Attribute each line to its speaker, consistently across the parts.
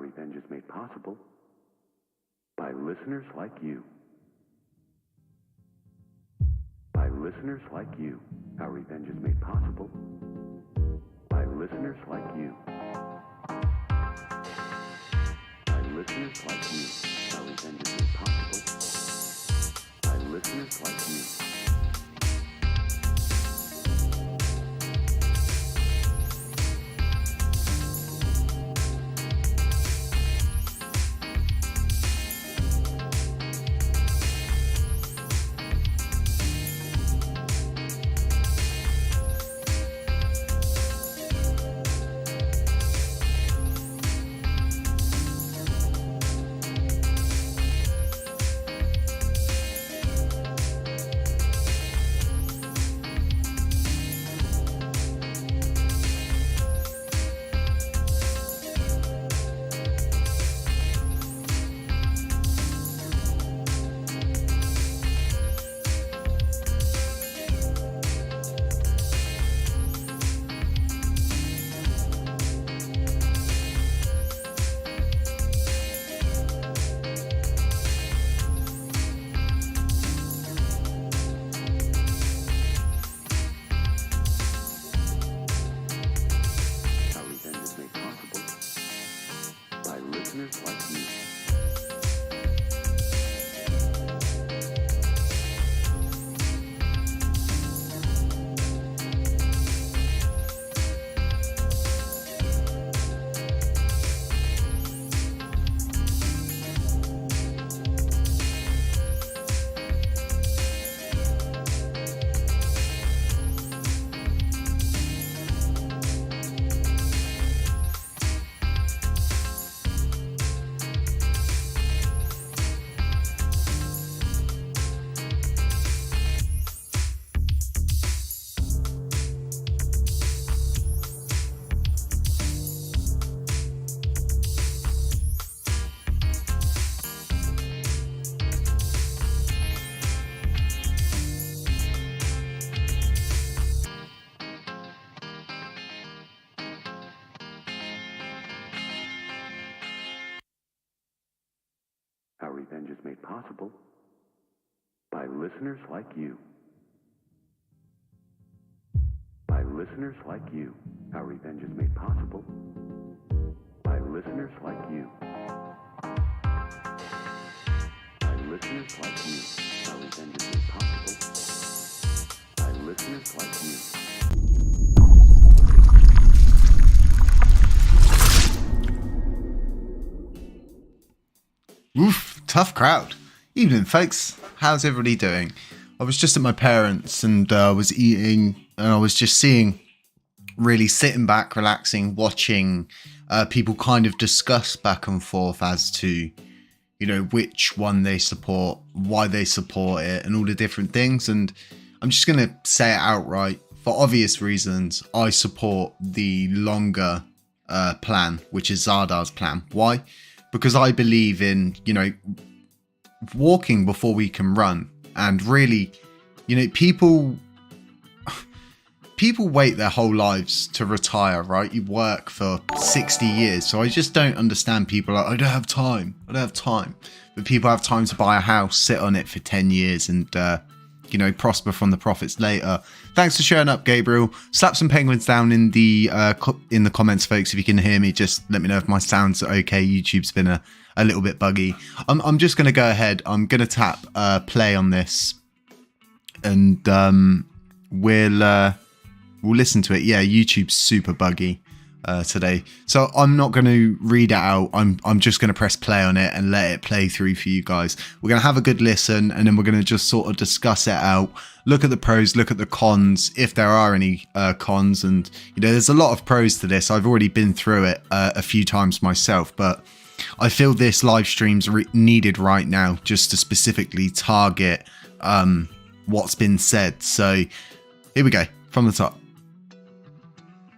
Speaker 1: revenge is made possible by listeners like you. By listeners like you. Our revenge is made possible by listeners like you. By listeners like you. Our revenge is made possible by listeners like you. Listeners like you. Our revenge is made possible by listeners like you. By listeners like you. Our revenge is made possible by listeners like you. By listeners like you. Our revenge is made possible by listeners like you.
Speaker 2: Oof, tough crowd. Evening, folks. How's everybody doing? I was just at my parents' and was eating, and I was just seeing, really sitting back, relaxing, watching people kind of discuss back and forth as to, you know, which one they support, why they support it, and all the different things. And I'm just going to say it outright. For obvious reasons, I support the longer plan, which is Zardar's plan. Why? Because I believe in, you know, walking before we can run. And really, you know, people wait their whole lives to retire, right? You work for 60 years. So I just don't understand people like, I don't have time. But people have time to buy a house, sit on it for 10 years and, you know, prosper from the profits later. Thanks for showing up, Gabriel. Slap some penguins down in the comments, folks. If you can hear me, just let me know if my sound's okay. YouTube's been a little bit buggy. I'm just going to go ahead. I'm going to tap play on this, and we'll listen to it. Yeah, YouTube's super buggy today, so I'm not going to read it out. I'm just going to press play on it and let it play through for you guys. We're going to have a good listen, and then we're going to just sort of discuss it out, look at the pros, look at the cons, if there are any cons. And you know, there's a lot of pros to this. I've already been through it a few times myself, but I feel this live stream's needed right now, just to specifically target what's been said. So here we go from the top.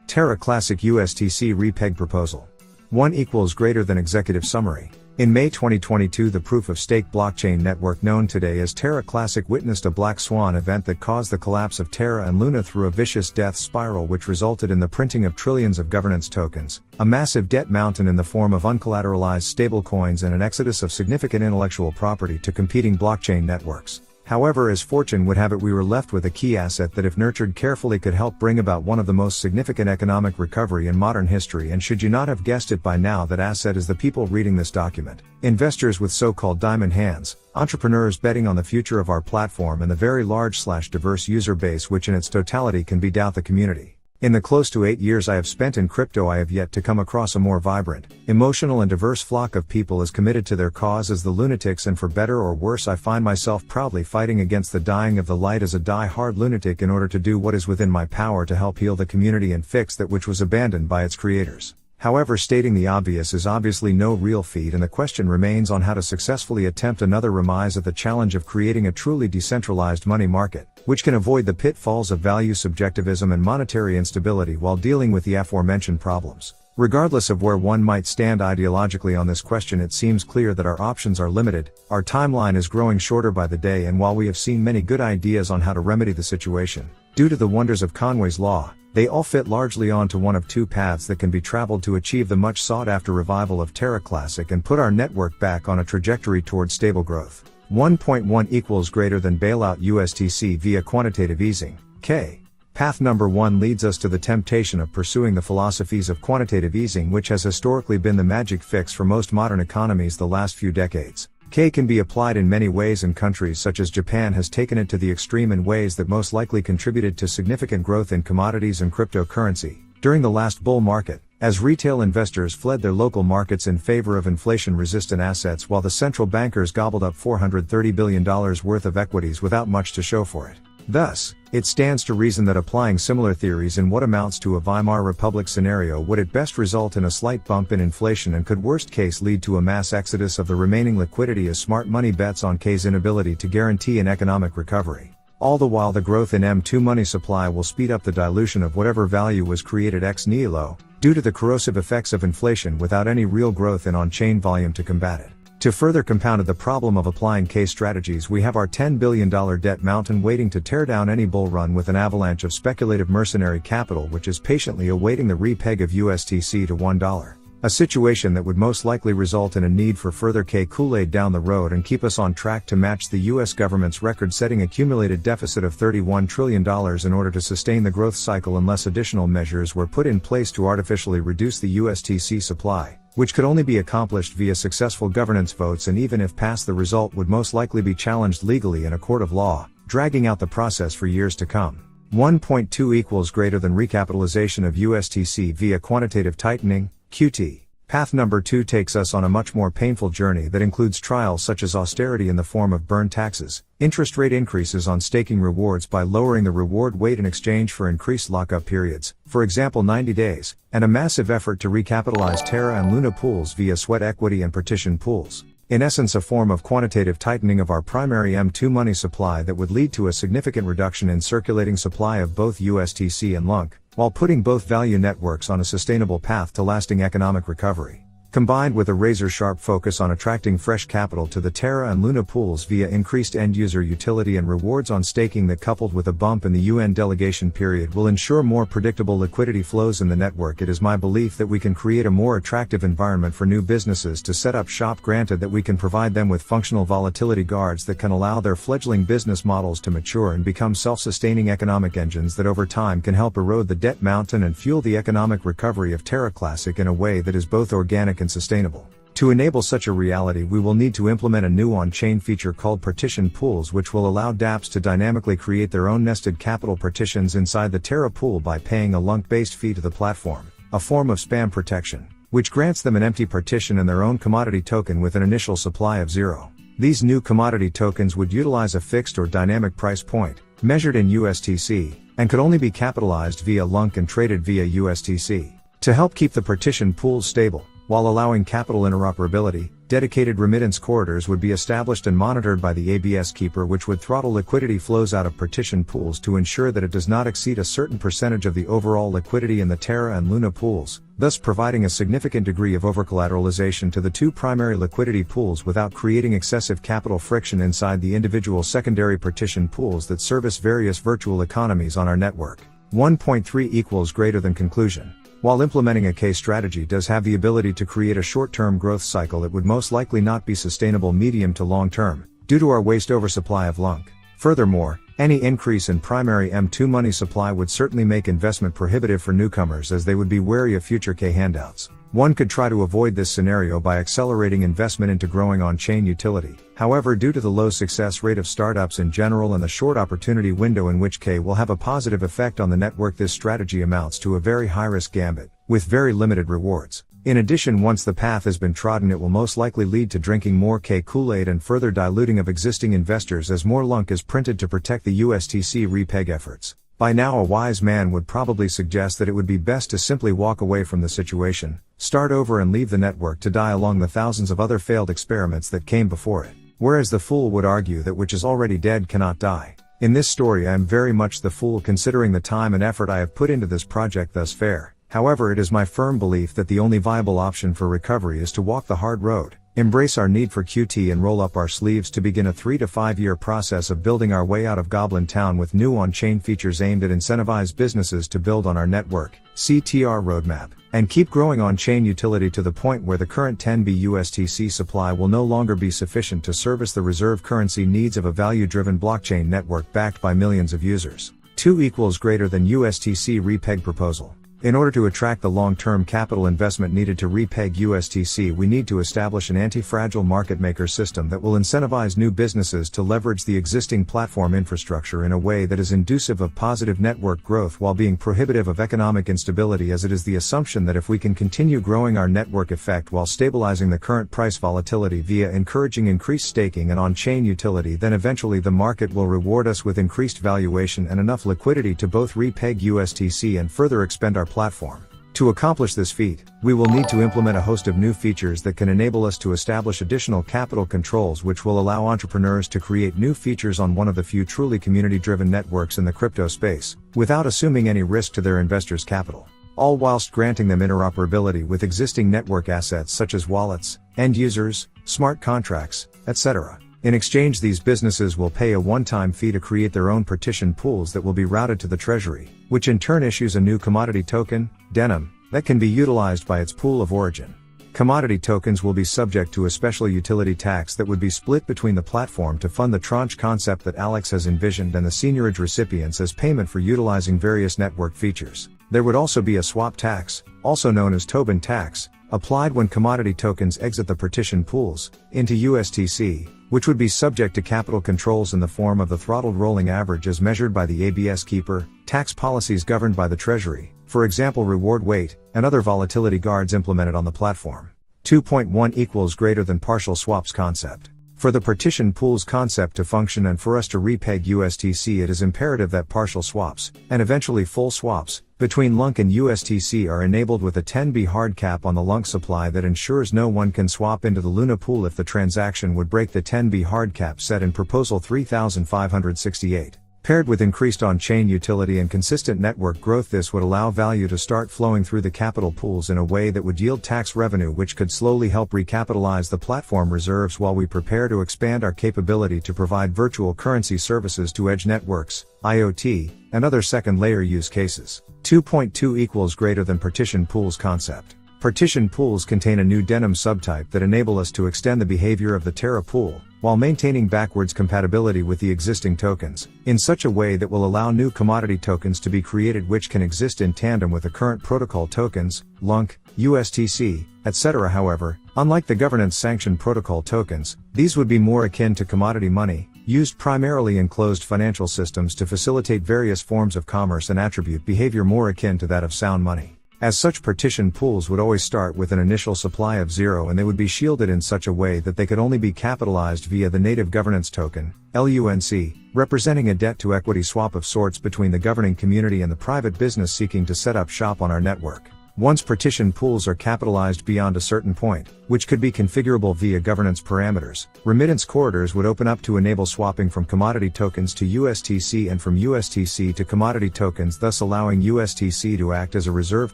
Speaker 3: Terra Classic USTC Repeg proposal. 1 equals greater than executive summary. In May 2022, the proof-of-stake blockchain network known today as Terra Classic witnessed a black swan event that caused the collapse of Terra and Luna through a vicious death spiral which resulted in the printing of trillions of governance tokens, a massive debt mountain in the form of uncollateralized stablecoins, and an exodus of significant intellectual property to competing blockchain networks. However, as fortune would have it, we were left with a key asset that, if nurtured carefully, could help bring about one of the most significant economic recovery in modern history. And should you not have guessed it by now, that asset is the people reading this document. Investors with so-called diamond hands, entrepreneurs betting on the future of our platform, and the very large/diverse user base which in its totality can be doubt the community. In the close to 8 years I have spent in crypto, I have yet to come across a more vibrant, emotional and diverse flock of people as committed to their cause as the lunatics, and for better or worse I find myself proudly fighting against the dying of the light as a die-hard lunatic in order to do what is within my power to help heal the community and fix that which was abandoned by its creators. However, stating the obvious is obviously no real feat, and the question remains on how to successfully attempt another remise at the challenge of creating a truly decentralized money market, which can avoid the pitfalls of value subjectivism and monetary instability while dealing with the aforementioned problems. Regardless of where one might stand ideologically on this question, it seems clear that our options are limited, our timeline is growing shorter by the day, and while we have seen many good ideas on how to remedy the situation, due to the wonders of Conway's Law, they all fit largely onto one of two paths that can be traveled to achieve the much sought-after revival of Terra Classic and put our network back on a trajectory towards stable growth. 1.1 equals greater than bailout USTC via quantitative easing, K. Path number 1 leads us to the temptation of pursuing the philosophies of quantitative easing, which has historically been the magic fix for most modern economies the last few decades. K can be applied in many ways, and countries such as Japan has taken it to the extreme in ways that most likely contributed to significant growth in commodities and cryptocurrency during the last bull market, as retail investors fled their local markets in favor of inflation-resistant assets, while the central bankers gobbled up $430 billion worth of equities without much to show for it. Thus, it stands to reason that applying similar theories in what amounts to a Weimar Republic scenario would at best result in a slight bump in inflation, and could worst case lead to a mass exodus of the remaining liquidity as smart money bets on K's inability to guarantee an economic recovery. All the while, the growth in M2 money supply will speed up the dilution of whatever value was created ex nihilo, due to the corrosive effects of inflation, without any real growth in on-chain volume to combat it. To further compound the problem of applying K strategies, we have our $10 billion debt mountain waiting to tear down any bull run with an avalanche of speculative mercenary capital which is patiently awaiting the repeg of USTC to $1. A situation that would most likely result in a need for further K Kool-Aid down the road and keep us on track to match the US government's record-setting accumulated deficit of $31 trillion in order to sustain the growth cycle, unless additional measures were put in place to artificially reduce the USTC supply, which could only be accomplished via successful governance votes, and even if passed, the result would most likely be challenged legally in a court of law, dragging out the process for years to come. 1.2 equals greater than recapitalization of USTC via quantitative tightening, QT. Path number 2 takes us on a much more painful journey that includes trials such as austerity in the form of burn taxes, interest rate increases on staking rewards by lowering the reward weight in exchange for increased lockup periods, for example 90 days, and a massive effort to recapitalize Terra and Luna pools via sweat equity and partition pools. In essence, a form of quantitative tightening of our primary M2 money supply that would lead to a significant reduction in circulating supply of both USTC and LUNC, while putting both value networks on a sustainable path to lasting economic recovery. Combined with a razor-sharp focus on attracting fresh capital to the Terra and Luna pools via increased end-user utility and rewards on staking, that coupled with a bump in the UN delegation period will ensure more predictable liquidity flows in the network. It is my belief that we can create a more attractive environment for new businesses to set up shop, granted that we can provide them with functional volatility guards that can allow their fledgling business models to mature and become self-sustaining economic engines that over time can help erode the debt mountain and fuel the economic recovery of Terra Classic in a way that is both organic and sustainable. To enable such a reality, we will need to implement a new on-chain feature called partition pools, which will allow dApps to dynamically create their own nested capital partitions inside the Terra pool by paying a LUNC-based fee to the platform, a form of spam protection, which grants them an empty partition and their own commodity token with an initial supply of 0. These new commodity tokens would utilize a fixed or dynamic price point, measured in USTC, and could only be capitalized via LUNC and traded via USTC. To help keep the partition pools stable, while allowing capital interoperability, dedicated remittance corridors would be established and monitored by the ABS keeper, which would throttle liquidity flows out of partition pools to ensure that it does not exceed a certain percentage of the overall liquidity in the Terra and Luna pools, thus providing a significant degree of overcollateralization to the two primary liquidity pools without creating excessive capital friction inside the individual secondary partition pools that service various virtual economies on our network. 1.3 equals greater than conclusion. While implementing a K strategy does have the ability to create a short-term growth cycle, it would most likely not be sustainable medium to long term, due to our waste oversupply of LUNC. Furthermore, any increase in primary M2 money supply would certainly make investment prohibitive for newcomers, as they would be wary of future K handouts. One could try to avoid this scenario by accelerating investment into growing on-chain utility. However, due to the low success rate of startups in general and the short opportunity window in which K will have a positive effect on the network, this strategy amounts to a very high-risk gambit, with very limited rewards. In addition, once the path has been trodden, it will most likely lead to drinking more K Kool-Aid and further diluting of existing investors as more LUNC is printed to protect the USTC repeg efforts. By now, a wise man would probably suggest that it would be best to simply walk away from the situation, start over and leave the network to die along the thousands of other failed experiments that came before it. Whereas the fool would argue that which is already dead cannot die. In this story, I am very much the fool, considering the time and effort I have put into this project thus far. However, it is my firm belief that the only viable option for recovery is to walk the hard road, embrace our need for QT, and roll up our sleeves to begin a 3 to 5 year process of building our way out of Goblin Town with new on-chain features aimed at incentivize businesses to build on our network, CTR roadmap, and keep growing on-chain utility to the point where the current 10B USTC supply will no longer be sufficient to service the reserve currency needs of a value-driven blockchain network backed by millions of users. 2 equals greater than USTC repeg proposal. In order to attract the long-term capital investment needed to repeg USTC, we need to establish an anti-fragile market maker system that will incentivize new businesses to leverage the existing platform infrastructure in a way that is inducive of positive network growth while being prohibitive of economic instability, as it is the assumption that if we can continue growing our network effect while stabilizing the current price volatility via encouraging increased staking and on-chain utility, then eventually the market will reward us with increased valuation and enough liquidity to both repeg USTC and further expand our platform. To accomplish this feat, we will need to implement a host of new features that can enable us to establish additional capital controls, which will allow entrepreneurs to create new features on one of the few truly community-driven networks in the crypto space, without assuming any risk to their investors' capital, all whilst granting them interoperability with existing network assets such as wallets, end users, smart contracts, etc. In exchange, these businesses will pay a one-time fee to create their own partition pools that will be routed to the treasury, which in turn issues a new commodity token, Denim, that can be utilized by its pool of origin. Commodity tokens will be subject to a special utility tax that would be split between the platform to fund the tranche concept that Alex has envisioned and the seniorage recipients as payment for utilizing various network features. There would also be a swap tax, also known as Tobin tax, applied when commodity tokens exit the partition pools into USTC, which would be subject to capital controls in the form of the throttled rolling average as measured by the ABS keeper, tax policies governed by the Treasury, for example reward weight, and other volatility guards implemented on the platform. 2.1 equals greater than partial swaps concept. For the partition pools concept to function and for us to repeg USTC, it is imperative that partial swaps, and eventually full swaps, between LUNC and USTC are enabled with a 10B hard cap on the LUNC supply that ensures no one can swap into the Luna pool if the transaction would break the 10B hard cap set in Proposal 3568. Paired with increased on-chain utility and consistent network growth, this would allow value to start flowing through the capital pools in a way that would yield tax revenue, which could slowly help recapitalize the platform reserves while we prepare to expand our capability to provide virtual currency services to edge networks, IoT, and other second-layer use cases. 2.2 equals greater than partition pools concept. Partition pools contain a new Denim subtype that enable us to extend the behavior of the Terra pool, while maintaining backwards compatibility with the existing tokens, in such a way that will allow new commodity tokens to be created which can exist in tandem with the current protocol tokens, LUNC, USTC, etc. However, unlike the governance-sanctioned protocol tokens, these would be more akin to commodity money, used primarily in closed financial systems to facilitate various forms of commerce and attribute behavior more akin to that of sound money. As such, partition pools would always start with an initial supply of 0, and they would be shielded in such a way that they could only be capitalized via the native governance token, LUNC, representing a debt-to-equity swap of sorts between the governing community and the private business seeking to set up shop on our network. Once partition pools are capitalized beyond a certain point, which could be configurable via governance parameters, remittance corridors would open up to enable swapping from commodity tokens to USTC and from USTC to commodity tokens, thus allowing USTC to act as a reserve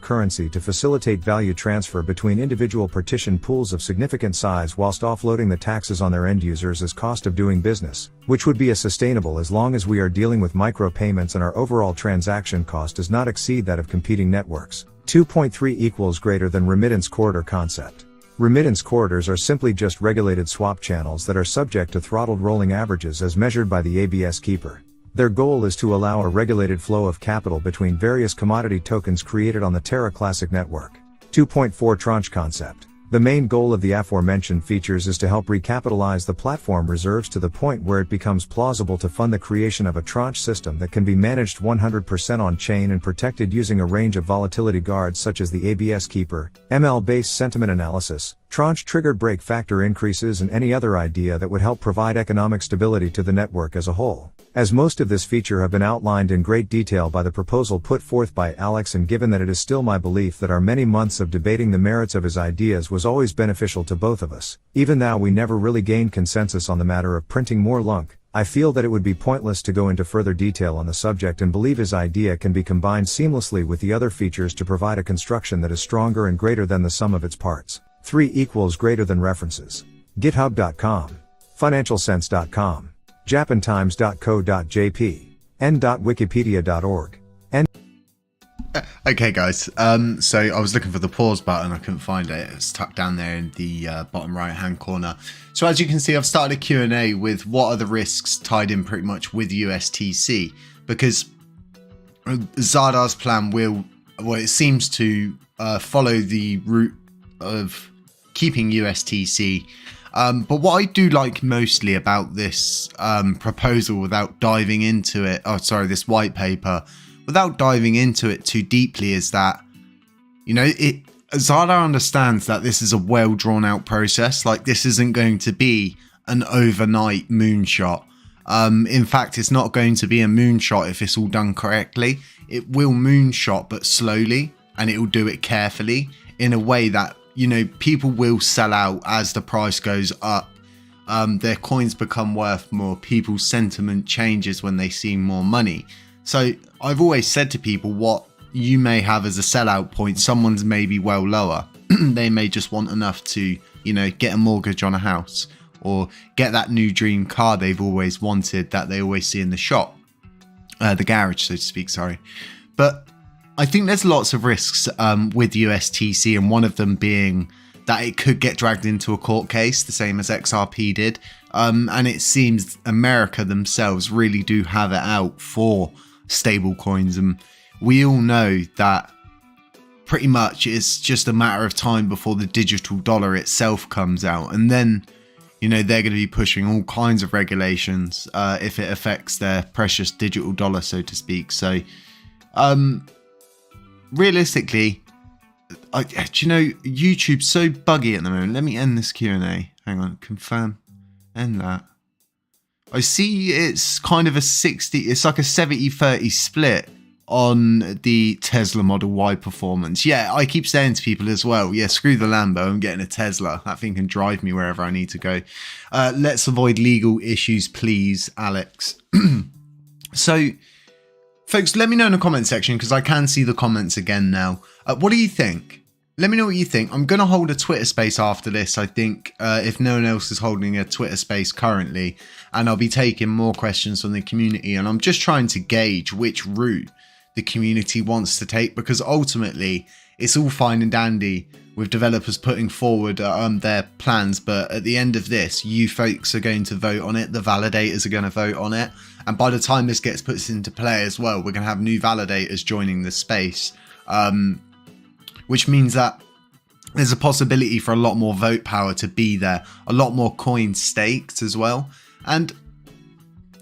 Speaker 3: currency to facilitate value transfer between individual partition pools of significant size whilst offloading the taxes on their end users as cost of doing business, which would be a sustainable as long as we are dealing with micropayments and our overall transaction cost does not exceed that of competing networks. 2.3 equals greater than remittance corridor concept. Remittance corridors are simply just regulated swap channels that are subject to throttled rolling averages as measured by the ABS keeper. Their goal is to allow a regulated flow of capital between various commodity tokens created on the Terra Classic network. 2.4 tranche concept. The main goal of the aforementioned features is to help recapitalize the platform reserves to the point where it becomes plausible to fund the creation of a tranche system that can be managed 100% on-chain and protected using a range of volatility guards such as the ABS keeper, ML-based sentiment analysis, tranche-triggered break factor increases and any other idea that would help provide economic stability to the network as a whole. As most of this feature have been outlined in great detail by the proposal put forth by Alex, and given that it is still my belief that our many months of debating the merits of his ideas was always beneficial to both of us, even though we never really gained consensus on the matter of printing more lunk, I feel that it would be pointless to go into further detail on the subject and believe his idea can be combined seamlessly with the other features to provide a construction that is stronger and greater than the sum of its parts. 3 equals greater than references. GitHub.com. FinancialSense.com. japantimes.co.jp, n.wikipedia.org, n.
Speaker 2: Okay guys, so I was looking for the pause button, I couldn't find it, it's tucked down there in the bottom right hand corner. So as you can see, I've started a Q&A with what are the risks tied in pretty much with USTC, because Zardar's plan will, well, it seems to follow the route of keeping USTC. But what I do like mostly about this proposal, without diving into it, this white paper, without diving into it too deeply, is that, you know, Zardar understands that this is a well drawn out process. Like, this isn't going to be an overnight moonshot. In fact, it's not going to be a moonshot if it's all done correctly. It will moonshot, but slowly, and it will do it carefully in a way that, you know, people will sell out as the price goes up. Their coins become worth more. People's sentiment changes when they see more money. So I've always said to people, what you may have as a sellout point, someone's maybe well lower. They may just want enough to, you know, get a mortgage on a house or get that new dream car they've always wanted that they always see in the shop, the garage, so to speak, sorry. But I think there's lots of risks with USTC, and one of them being that it could get dragged into a court case, the same as XRP did. And it seems America themselves really do have it out for stable coins. And we all know that pretty much it's just a matter of time before the digital dollar itself comes out. And then, you know, they're going to be pushing all kinds of regulations if it affects their precious digital dollar, so to speak. So, realistically, do you know, YouTube's so buggy at the moment. Let me end this Q&A. Hang on, confirm, end that. I see it's kind of a 60, it's like a 70-30 split on the Tesla Model Y performance. Yeah, I keep saying to people as well, yeah, screw the Lambo, I'm getting a Tesla. That thing can drive me wherever I need to go. Let's avoid legal issues, please, Alex. So, folks, let me know in the comment section, because I can see the comments again now. What do you think? Let me know what you think. I'm going to hold a Twitter space after this, I think, if no one else is holding a Twitter space currently. And I'll be taking more questions from the community. And I'm just trying to gauge which route the community wants to take, because ultimately it's all fine and dandy with developers putting forward their plans. But at the end of this, you folks are going to vote on it. The validators are going to vote on it. And by the time this gets put into play as well, we're going to have new validators joining the space. Which means that there's a possibility for a lot more vote power to be there, a lot more coins staked as well. And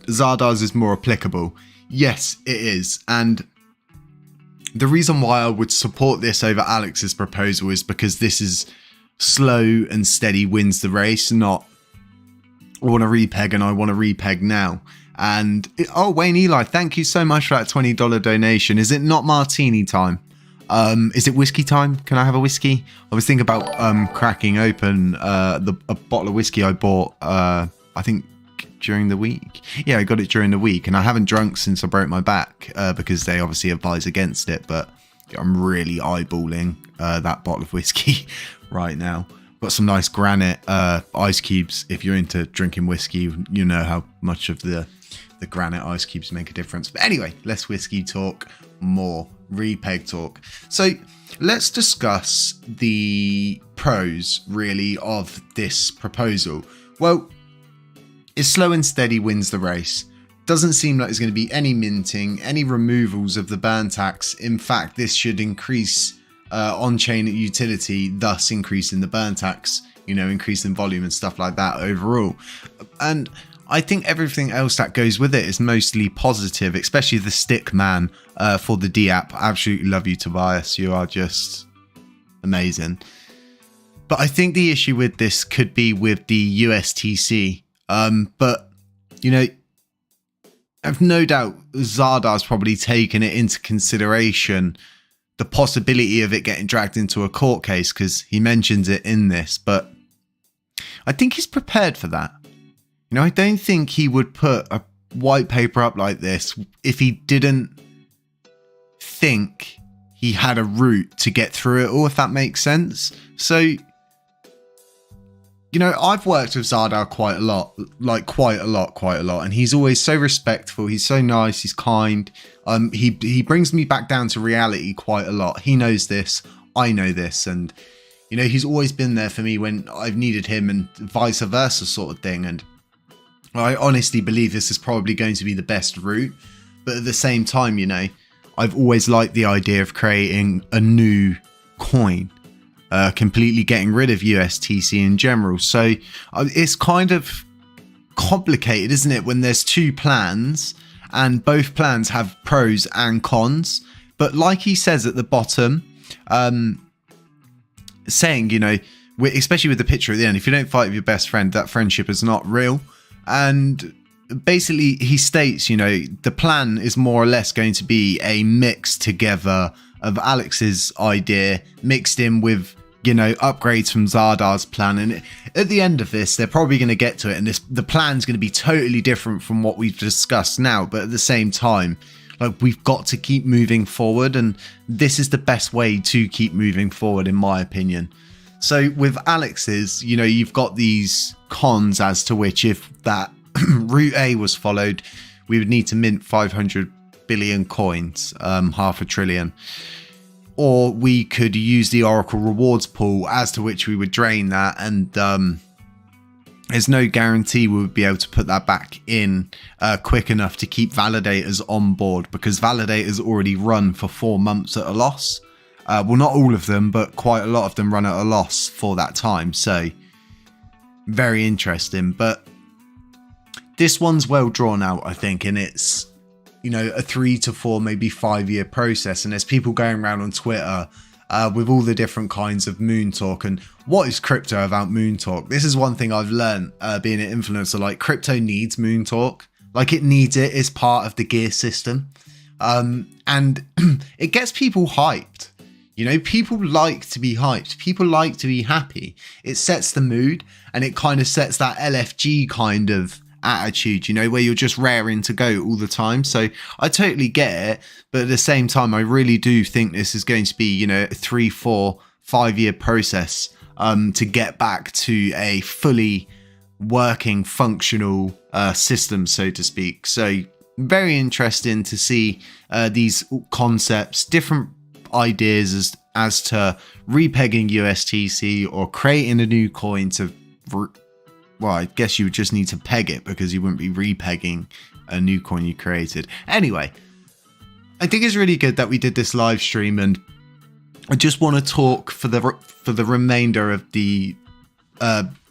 Speaker 2: Zardar's is more applicable. Yes, it is. And the reason why I would support this over Alex's proposal is because this is slow and steady wins the race, not I want to repeg and I want to repeg now. And oh, Wayne Eli, thank you so much for that $20 donation. Is it not martini time? Is it whiskey time? Can I have a whiskey? I was thinking about cracking open a bottle of whiskey I bought, I think during the week. Yeah, I got it during the week, and I haven't drunk since I broke my back because they obviously advise against it, but I'm really eyeballing that bottle of whiskey right now. Got some nice granite ice cubes. If you're into drinking whiskey, you know how much of the granite ice cubes make a difference. But anyway, less whiskey talk, more Repeg talk. So let's discuss the pros really of this proposal. Well, it's slow and steady wins the race. Doesn't seem like there's going to be any minting, any removals of the burn tax. In fact, this should increase on-chain utility, thus increasing the burn tax, increasing volume and stuff like that overall. And I think everything else that goes with it is mostly positive, especially the stick man for the D app. I absolutely love you, Tobias. You are just amazing. But I think the issue with this could be with the USTC. But, I've no doubt Zardar's probably taken it into consideration, the possibility of it getting dragged into a court case, because he mentions it in this. But I think he's prepared for that. I don't think he would put a white paper up like this if he didn't think he had a route to get through it all, if that makes sense. So, I've worked with Zardar quite a lot, and he's always so respectful. He's so nice. He's kind. He brings me back down to reality quite a lot. He knows this. I know this. And, he's always been there for me when I've needed him, and vice versa sort of thing. And I honestly believe this is probably going to be the best route. But at the same time, I've always liked the idea of creating a new coin, completely getting rid of USTC in general. So it's kind of complicated, isn't it, when there's two plans and both plans have pros and cons. But like he says at the bottom, saying, especially with the picture at the end, if you don't fight with your best friend, that friendship is not real. And basically he states, the plan is more or less going to be a mix together of Alex's idea mixed in with, upgrades from Zardar's plan. And at the end of this, they're probably going to get to it, and the plan's going to be totally different from what we've discussed now. But at the same time, we've got to keep moving forward, and this is the best way to keep moving forward, in my opinion. So with Alex's, you've got these cons as to which, if that route A was followed, we would need to mint 500 billion coins, half a trillion. Or we could use the Oracle rewards pool, as to which we would drain that, and there's no guarantee we would be able to put that back in quick enough to keep validators on board, because validators already run for 4 months at a loss. Well, not all of them, but quite a lot of them run at a loss for that time. So very interesting. But this one's well drawn out, I think, and it's, a 3 to 4, maybe 5 year process. And there's people going around on Twitter with all the different kinds of moon talk. And what is crypto without moon talk? This is one thing I've learned being an influencer. Crypto needs moon talk. It needs it. It's part of the gear system. And it gets people hyped. People like to be hyped. People like to be happy. It sets the mood, and it kind of sets that LFG kind of attitude, where you're just raring to go all the time. So I totally get it. But at the same time, I really do think this is going to be, a 3, 4, 5 year process to get back to a fully working, functional system, so to speak. So very interesting to see these concepts, different ideas as to repegging USTC or creating a new coin to, well, I guess you would just need to peg it, because you wouldn't be repegging a new coin you created. Anyway, I think it's really good that we did this live stream, and I just want to talk for the remainder of the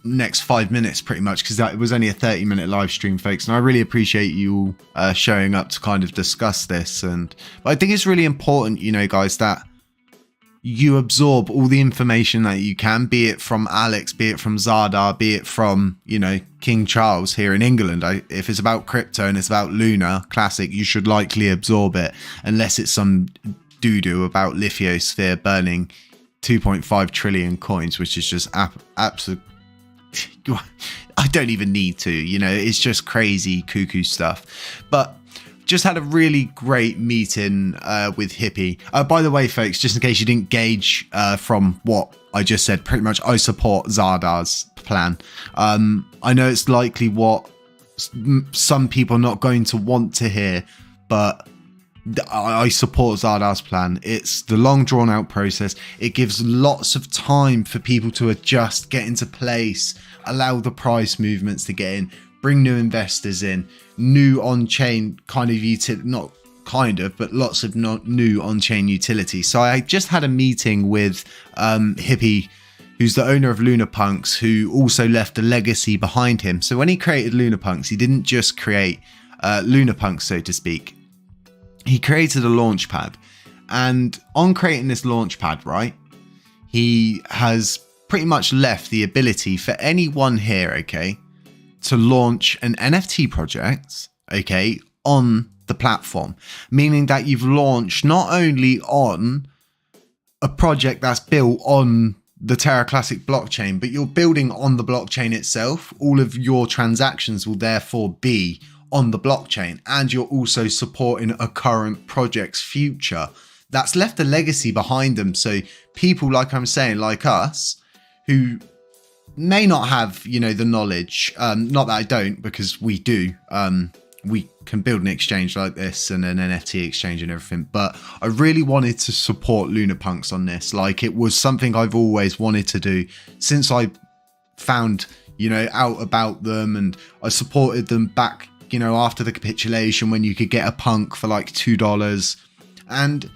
Speaker 2: next 5 minutes, pretty much, because it was only a 30-minute live stream, folks, and I really appreciate you all showing up to kind of discuss this. But I think it's really important, guys, that you absorb all the information that you can, be it from Alex, be it from Zardar, be it from, King Charles here in England. If it's about crypto and it's about Luna Classic, you should likely absorb it, unless it's some doo-doo about Lithosphere burning 2.5 trillion coins, which is just absolute. I don't even need to, it's just crazy cuckoo stuff. But just had a really great meeting with Hippie. By the way, folks, just in case you didn't gauge from what I just said, pretty much I support Zardar's plan. I know it's likely what some people are not going to want to hear, but I support Zardar's plan. It's the long drawn out process. It gives lots of time for people to adjust, get into place, allow the price movements to get in, bring new investors in, new on-chain kind of not kind of, but lots of new on-chain utility. So I just had a meeting with Hippie, who's the owner of Lunapunks, who also left a legacy behind him. So when he created Lunapunks, he didn't just create Lunapunks, so to speak. He created a launchpad, and on creating this launchpad, right, he has pretty much left the ability for anyone here, okay, to launch an NFT project, okay, on the platform, meaning that you've launched not only on a project that's built on the Terra Classic blockchain, but you're building on the blockchain itself. All of your transactions will therefore be on the blockchain, and you're also supporting a current project's future that's left a legacy behind them. So people, like I'm saying, like us, who may not have, the knowledge, not that I don't, because we do, we can build an exchange like this and an NFT exchange and everything, but I really wanted to support Lunapunks on this. Like, it was something I've always wanted to do since I found, out about them, and I supported them back, after the capitulation, when you could get a punk for like $2. And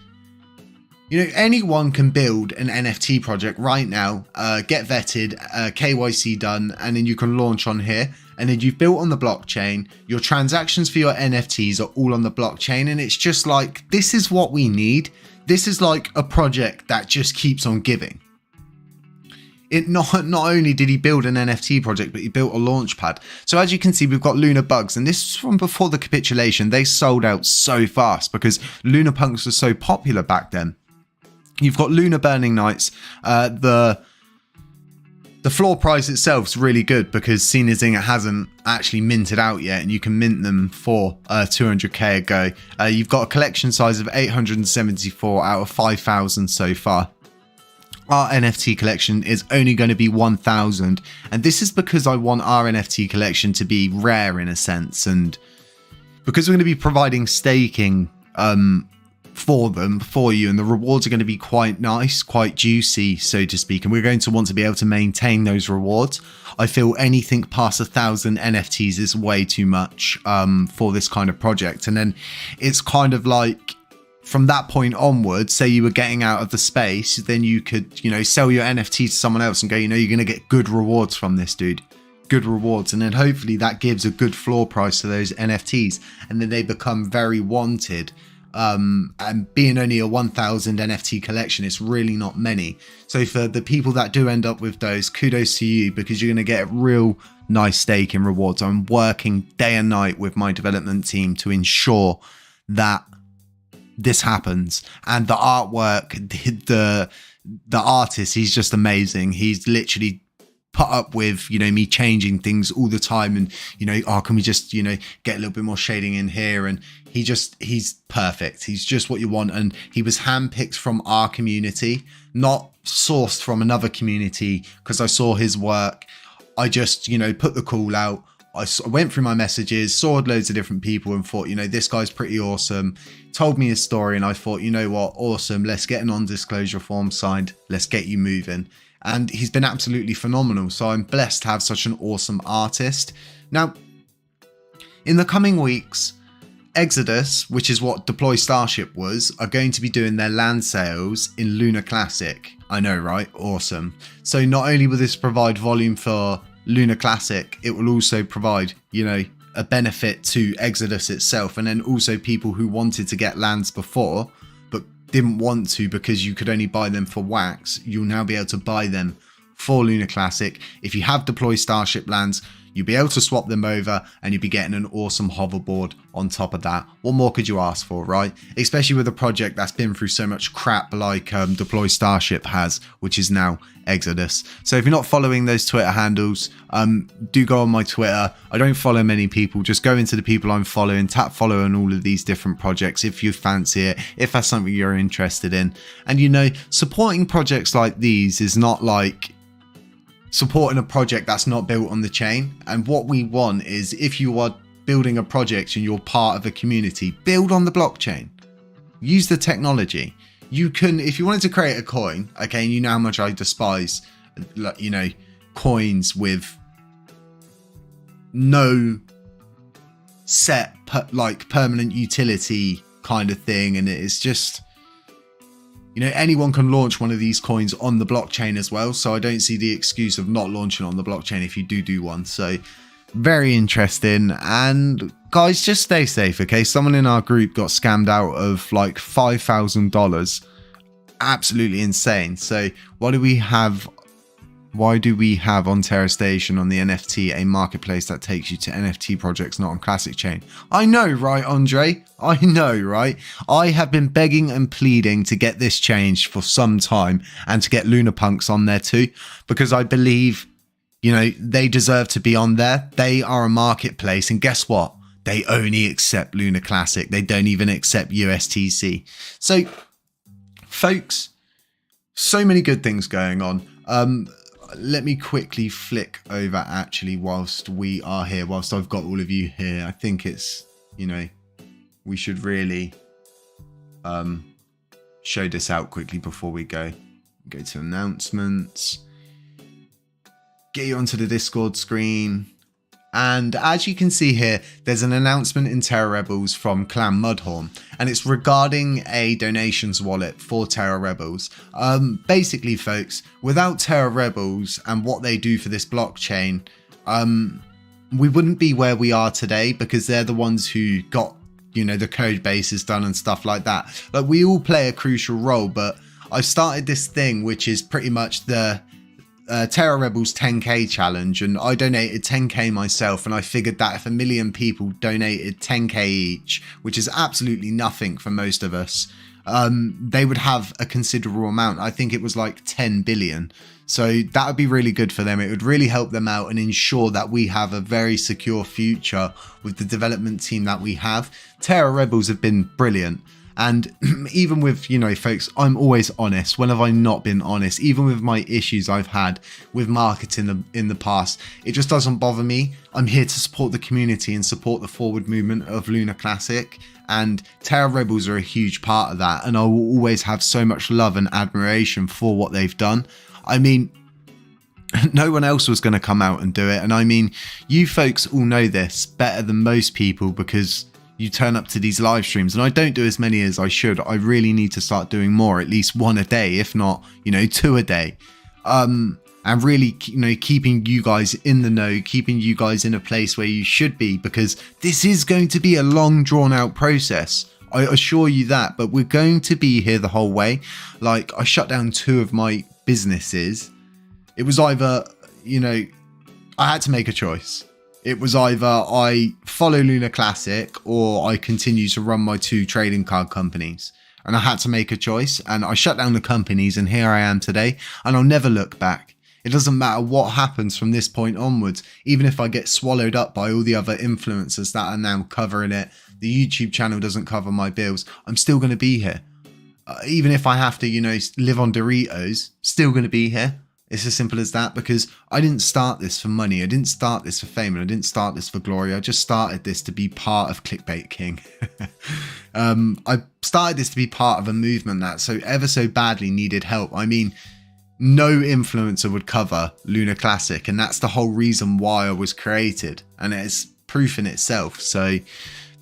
Speaker 2: anyone can build an NFT project right now, get vetted, KYC done, and then you can launch on here. And then you've built on the blockchain. Your transactions for your NFTs are all on the blockchain. And it's just like, this is what we need. This is like a project that just keeps on giving. It not only did he build an NFT project, but he built a launchpad. So as you can see, we've got Luna Bugs, and this is from before the capitulation. They sold out so fast because Lunapunks was so popular back then. You've got Luna Burning Nights. The floor price itself is really good because seeing as it hasn't actually minted out yet, and you can mint them for 200k a go. You've got a collection size of 874 out of 5,000 so far. Our NFT collection is only going to be 1,000, and this is because I want our NFT collection to be rare in a sense, and because we're going to be providing staking for you, and the rewards are going to be quite nice, quite juicy, so to speak, and we're going to want to be able to maintain those rewards. I feel anything past 1,000 NFTs is way too much for this kind of project, and then it's kind of like, from that point onwards, say you were getting out of the space, then you could, sell your NFT to someone else and go, you're going to get good rewards from this dude. Good rewards. And then hopefully that gives a good floor price to those NFTs. And then they become very wanted. And being only a 1,000 NFT collection, it's really not many. So for the people that do end up with those, kudos to you, because you're going to get a real nice stake in rewards. I'm working day and night with my development team to ensure that this happens. And the artwork, the artist, he's just amazing. He's literally put up with, me changing things all the time, and, can we just, get a little bit more shading in here? And he's perfect. He's just what you want. And he was handpicked from our community, not sourced from another community, because I saw his work. I just, put the call out. I went through my messages, saw loads of different people, and thought, this guy's pretty awesome. Told me his story, and I thought, what, awesome. Let's get a non-disclosure form signed. Let's get you moving. And he's been absolutely phenomenal. So I'm blessed to have such an awesome artist. Now, in the coming weeks, Exodus, which is what Deploy Starship was, are going to be doing their land sales in Luna Classic. I know, right? Awesome. So not only will this provide volume for Luna Classic, it will also provide, a benefit to Exodus itself, and then also people who wanted to get lands before but didn't want to because you could only buy them for wax. You'll now be able to buy them for Luna Classic. If you have Deploy Starship lands, You'll be able to swap them over and you'll be getting an awesome hoverboard on top of that. What more could you ask for, right? Especially with a project that's been through so much crap like Deploy Starship has, which is now Exodus. So if you're not following those Twitter handles, do go on my Twitter. I don't follow many people. Just go into the people I'm following, tap follow on all of these different projects if you fancy it, if that's something you're interested in. And you know, supporting projects like these is not like supporting a project that's not built on the chain. And what we want is, if you are building a project and you're part of a community, build on the blockchain. Use the technology. You can, if you wanted to create a coin, okay, and you know how much I despise, you know, coins with no set like permanent utility kind of thing, and it's just, you know, anyone can launch one of these coins on the blockchain as well. So I don't see the excuse of not launching on the blockchain if you do one. So very interesting. And guys, just stay safe, okay? Someone in our group got scammed out of like $5,000. Absolutely insane. So why do we have on Terra Station on the NFT a marketplace that takes you to NFT projects not on Classic Chain? I know, right, Andre? I know, right? I have been begging and pleading to get this changed for some time and to get Lunar Punks on there too, because I believe, you know, they deserve to be on there. They are a marketplace, and guess what? They only accept Lunar Classic. They don't even accept USTC. So, folks, so many good things going on. Let me quickly flick over actually whilst we are here, whilst I've got all of you here. I think it's, you know, we should really show this out quickly before we go to announcements, get you onto the Discord screen. And as you can see here, there's an announcement in Terra Rebels from Clan Mudhorn, and it's regarding a donations wallet for Terra Rebels. Basically, folks, without Terra Rebels and what they do for this blockchain, we wouldn't be where we are today, because they're the ones who got, you know, the code bases done and stuff like that. Like, we all play a crucial role, but I've started this thing, which is pretty much the Terra Rebels 10k challenge, and I donated 10k myself, and I figured that if 1 million people donated 10k each, which is absolutely nothing for most of us, they would have a considerable amount. I think it was like 10 billion. So that would be really good for them. It would really help them out and ensure that we have a very secure future with the development team that we have. Terra Rebels have been brilliant. And even with, you know, folks, I'm always honest. When have I not been honest? Even with my issues I've had with marketing in the past, it just doesn't bother me. I'm here to support the community and support the forward movement of Lunar Classic. And Terra Rebels are a huge part of that. And I will always have so much love and admiration for what they've done. I mean, no one else was going to come out and do it. And I mean, you folks all know this better than most people, because you turn up to these live streams, and I don't do as many as I should. I really need to start doing more, at least 1 a day, if not, you know, 2 a day. And really, you know, keeping you guys in the know, keeping you guys in a place where you should be, because this is going to be a long drawn out process. I assure you that, but we're going to be here the whole way. Like, I shut down 2 of my businesses. It was either, you know, I had to make a choice. It was either I follow Lunar Classic or I continue to run my 2 trading card companies. And I had to make a choice, and I shut down the companies, and here I am today, and I'll never look back. It doesn't matter what happens from this point onwards. Even if I get swallowed up by all the other influencers that are now covering it, the YouTube channel doesn't cover my bills, I'm still going to be here. Even if I have to, you know, live on Doritos, still going to be here. It's as simple as that, because I didn't start this for money. I didn't start this for fame, and I didn't start this for glory. I just started this to be part of Clickbait King. I started this to be part of a movement that so ever so badly needed help. I mean, no influencer would cover Lunar Classic, and that's the whole reason why I was created, and it's proof in itself. So,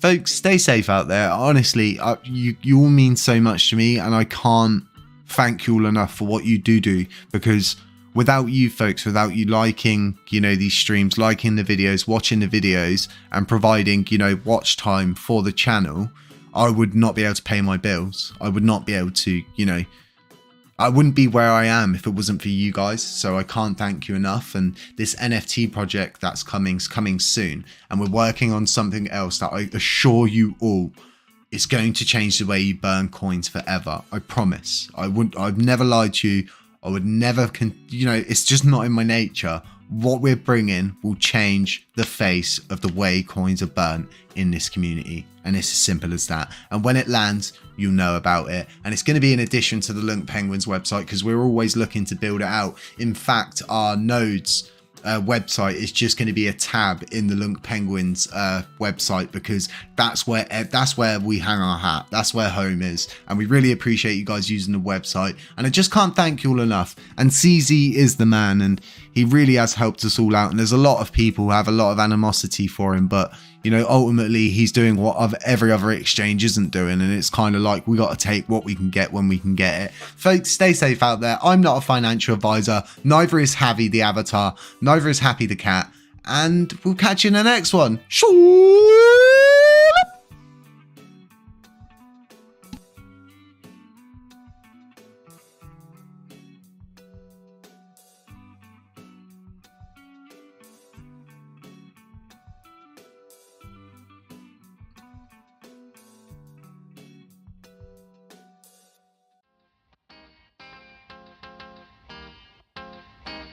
Speaker 2: folks, stay safe out there. Honestly, you all mean so much to me, and I can't thank you all enough for what you do, because without you folks, without you liking, you know, these streams, liking the videos, watching the videos, and providing, you know, watch time for the channel, I would not be able to pay my bills. I would not be able to, you know, I wouldn't be where I am if it wasn't for you guys, so I can't thank you enough. And this NFT project that's coming soon, and we're working on something else that I assure you all is going to change the way you burn coins forever. I promise. I've never lied to you. I would never, it's just not in my nature. What we're bringing will change the face of the way coins are burnt in this community. And it's as simple as that. And when it lands, you'll know about it. And it's going to be in addition to the Lunk Penguins website, because we're always looking to build it out. In fact, our nodes website is just going to be a tab in the Lunk Penguins website, because that's where we hang our hat. That's where home is, and we really appreciate you guys using the website. And I just can't thank you all enough. And CZ is the man, and he really has helped us all out. And there's a lot of people who have a lot of animosity for him, but ultimately he's doing what every other exchange isn't doing, and it's kind of like we got to take what we can get when we can get it. Folks, stay safe out there. I'm not a financial advisor, neither is Javi the avatar, neither is Happy the cat, and we'll catch you in the next one.